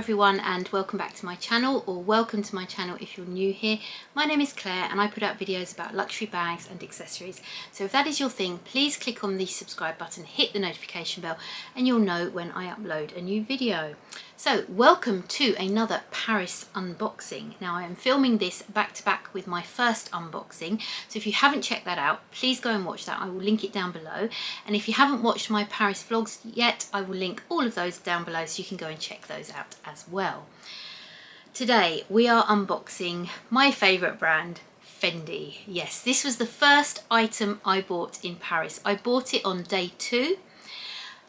everyone and welcome back to my channel, or welcome to my channel if you're new here. My name is Claire and I put out videos about luxury bags and accessories. So if that is your thing, please click on the subscribe button, hit the notification bell and you'll know when I upload a new video. So welcome to another Paris unboxing. Now I am filming this back to back with my first unboxing, so if you haven't checked that out, please go and watch that. I will link it down below, and if you haven't watched my Paris vlogs yet, I will link all of those down below so you can go and check those out as well. Today we are unboxing my favourite brand, Fendi. Yes, this was the first item I bought in Paris. I bought it on day 2.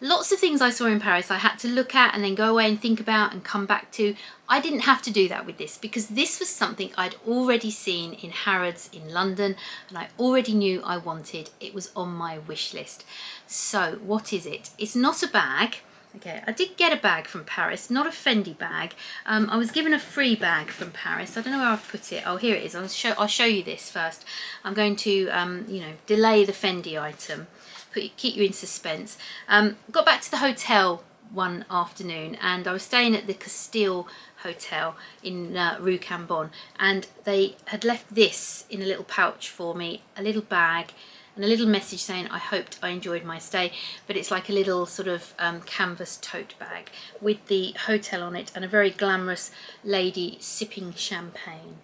Lots of things I saw in Paris I had to look at and then go away and think about and come back to. I didn't have to do that with this because this was something I'd already seen in Harrods in London and I already knew I wanted. It was on my wish list. So what is it? It's not a bag. Okay, I did get a bag from Paris, not a Fendi bag. I was given a free bag from Paris. I don't know where I've put it. Oh, here it is. I'll show you this first. I'm going to, delay the Fendi item. Keep you in suspense. Got back to the hotel one afternoon and I was staying at the Castile Hotel in Rue Cambon, and they had left this in a little pouch for me, a little bag and a little message saying I hoped I enjoyed my stay, but it's like a little sort of canvas tote bag with the hotel on it and a very glamorous lady sipping champagne.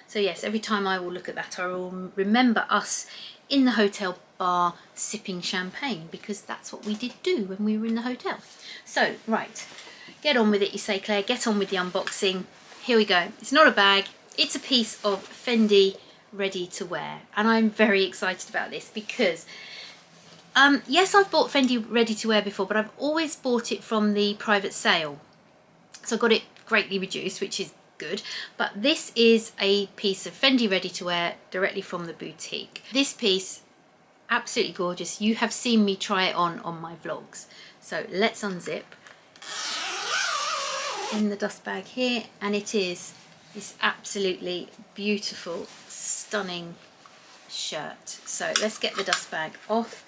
So yes, every time I will look at that I will remember us in the hotel bar sipping champagne, because that's what we did do when we were in the hotel. So right, get on with it, you say, Claire, get on with the unboxing. Here we go. It's not a bag, it's a piece of Fendi ready to wear, and I'm very excited about this because yes, I've bought Fendi ready to wear before, but I've always bought it from the private sale, so I got it greatly reduced, which is good. But this is a piece of Fendi ready to wear directly from the boutique. This piece, absolutely gorgeous. You have seen me try it on my vlogs. So let's unzip in the dust bag here, and it is this absolutely beautiful, stunning shirt. So let's get the dust bag off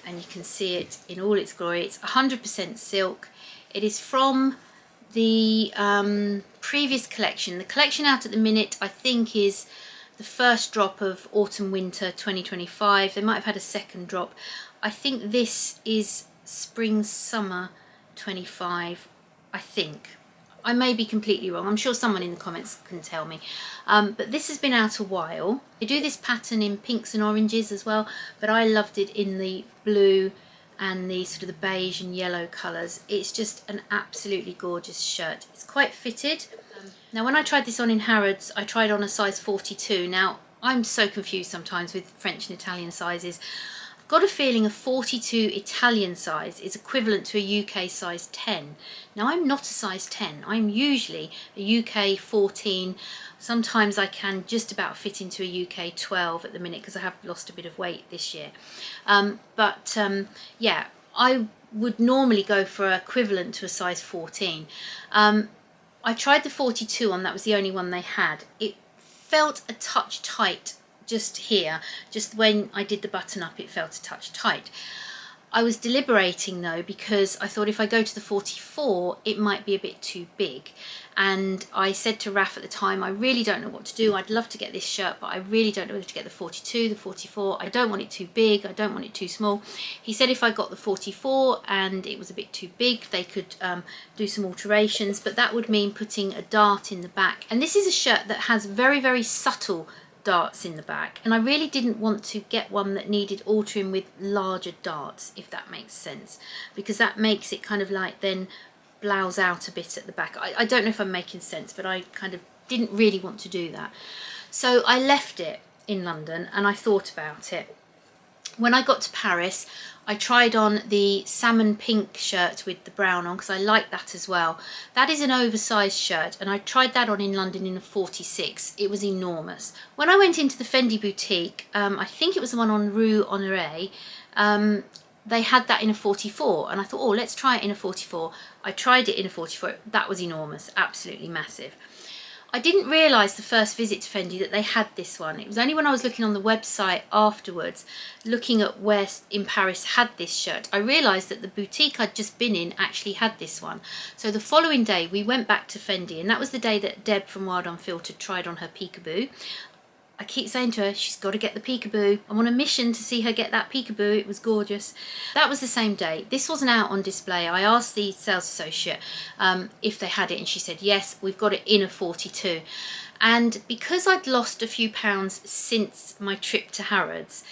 and you can see it in all its glory. It's 100% silk. It is from the previous collection. The collection out at the minute I think is the first drop of autumn winter 2025. They might have had a second drop. I think this is spring summer 25, I think. I may be completely wrong. I'm sure someone in the comments can tell me. But this has been out a while. They do this pattern in pinks and oranges as well, but I loved it in the blue and the sort of the beige and yellow colours. It's just an absolutely gorgeous shirt. It's quite fitted. Now when I tried this on in Harrods, I tried on a size 42. Now I'm so confused sometimes with French and Italian sizes. I've got a feeling a 42 Italian size is equivalent to a UK size 10. Now I'm not a size 10. I'm usually a UK 14. Sometimes I can just about fit into a UK 12 at the minute because I have lost a bit of weight this year. Yeah, I would normally go for equivalent to a size 14. I tried the 42 on, that was the only one they had. It felt a touch tight just here, just when I did the button up it felt a touch tight. I was deliberating though, because I thought if I go to the 44 it might be a bit too big, and I said to Raf at the time, I really don't know what to do. I'd love to get this shirt but I really don't know whether to get the 42, the 44. I don't want it too big, I don't want it too small. He said if I got the 44 and it was a bit too big they could do some alterations, but that would mean putting a dart in the back, and this is a shirt that has very, very subtle darts in the back, and I really didn't want to get one that needed altering with larger darts, if that makes sense, because that makes it kind of like then blouse out a bit at the back. I don't know if I'm making sense, but I kind of didn't really want to do that. So I left it in London and I thought about it. When I got to Paris, I tried on the salmon pink shirt with the brown on because I like that as well. That is an oversized shirt and I tried that on in London in a 46. It was enormous. When I went into the Fendi boutique, I think it was the one on Rue Honoré, they had that in a 44 and I thought, oh, let's try it in a 44. I tried it in a 44. That was enormous, absolutely massive. I didn't realise the first visit to Fendi that they had this one. It was only when I was looking on the website afterwards, looking at where in Paris had this shirt, I realised that the boutique I'd just been in actually had this one. So the following day we went back to Fendi, and that was the day that Deb from Wild Unfiltered tried on her peekaboo. I keep saying to her, she's got to get the peekaboo. I'm on a mission to see her get that peekaboo. It was gorgeous. That was the same day. This wasn't out on display. I asked the sales associate if they had it, and she said, yes, we've got it in a 42. And because I'd lost a few pounds since my trip to Harrods,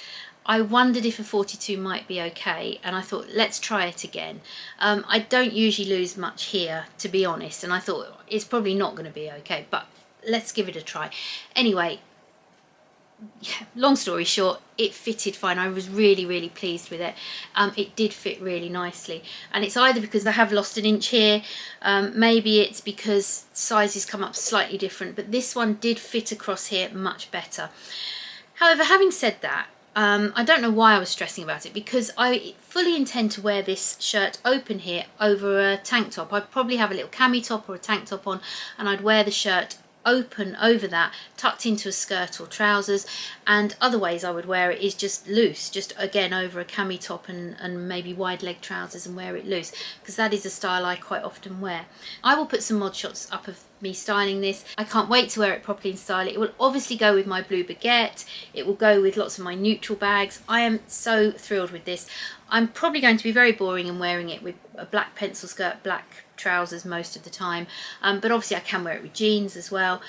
I wondered if a 42 might be okay, and I thought, let's try it again. I don't usually lose much here, to be honest, and I thought it's probably not going to be okay, but let's give it a try. Anyway, yeah, long story short, it fitted fine. I was really pleased with it. It did fit really nicely, and it's either because I have lost an inch here, maybe it's because sizes come up slightly different, but this one did fit across here much better. However, having said that, I don't know why I was stressing about it, because I fully intend to wear this shirt open here over a tank top. I'd probably have a little cami top or a tank top on, and I'd wear the shirt open over that, tucked into a skirt or trousers, and other ways I would wear it is just loose, just again over a cami top and maybe wide leg trousers, and wear it loose, because that is a style I quite often wear. I will put some mod shots up of me styling this. I can't wait to wear it properly and style it. It will obviously go with my blue baguette, it will go with lots of my neutral bags. I am so thrilled with this. I'm probably going to be very boring in wearing it with a black pencil skirt, black trousers most of the time, but obviously I can wear it with jeans as well.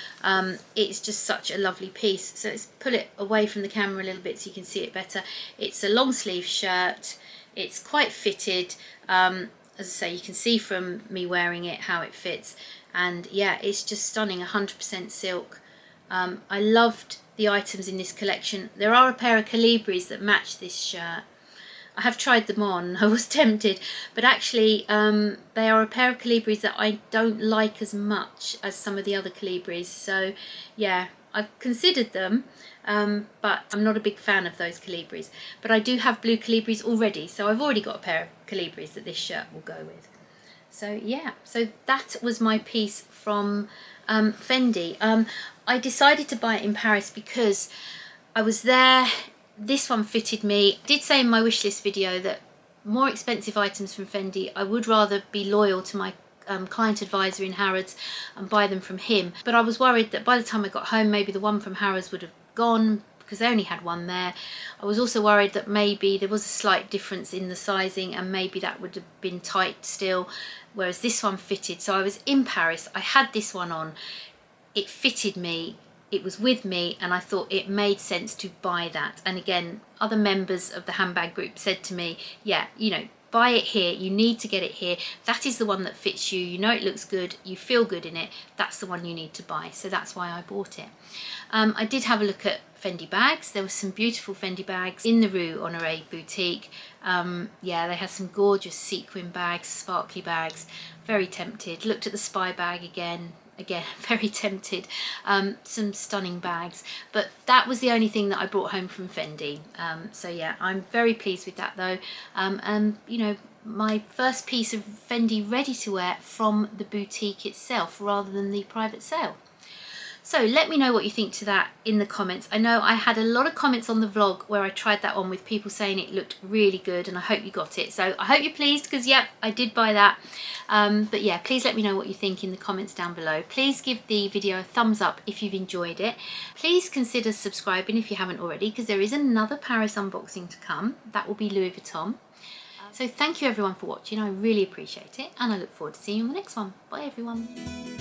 It's just such a lovely piece. So let's pull it away from the camera a little bit so you can see it better. It's a long sleeve shirt, it's quite fitted, as I say, you can see from me wearing it how it fits, and yeah, it's just stunning. 100% silk. I loved the items in this collection. There are a pair of Calibris that match this shirt. I have tried them on, I was tempted, but actually they are a pair of Calibris that I don't like as much as some of the other Calibris. So yeah, I've considered them, but I'm not a big fan of those Calibris. But I do have blue Calibris already, so I've already got a pair of Calibris that this shirt will go with. So yeah, so that was my piece from Fendi. I decided to buy it in Paris because I was there. This one fitted me. I did say in my wish list video that more expensive items from Fendi, I would rather be loyal to my client advisor in Harrods and buy them from him. But I was worried that by the time I got home, maybe the one from Harrods would have gone, because they only had one there. I was also worried that maybe there was a slight difference in the sizing, and maybe that would have been tight still, whereas this one fitted. So I was in Paris, I had this one on, it fitted me, it was with me, and I thought it made sense to buy that. And again, other members of the handbag group said to me, yeah, you know, buy it here, you need to get it here, that is the one that fits you, you know it looks good, you feel good in it, that's the one you need to buy. So that's why I bought it. I did have a look at Fendi bags. There were some beautiful Fendi bags in the Rue Honoré boutique. Yeah, they had some gorgeous sequin bags, sparkly bags, very tempted. Looked at the Spy bag again, very tempted. Some stunning bags, but that was the only thing that I brought home from Fendi. So yeah, I'm very pleased with that though. And you know, my first piece of Fendi ready to wear from the boutique itself rather than the private sale. So let me know what you think to that in the comments. I know I had a lot of comments on the vlog where I tried that on with people saying it looked really good, and I hope you got it. So I hope you're pleased, because yep, I did buy that. But yeah, please let me know what you think in the comments down below. Please give the video a thumbs up if you've enjoyed it. Please consider subscribing if you haven't already, because there is another Paris unboxing to come. That will be Louis Vuitton. So thank you everyone for watching. I really appreciate it, and I look forward to seeing you on the next one. Bye everyone.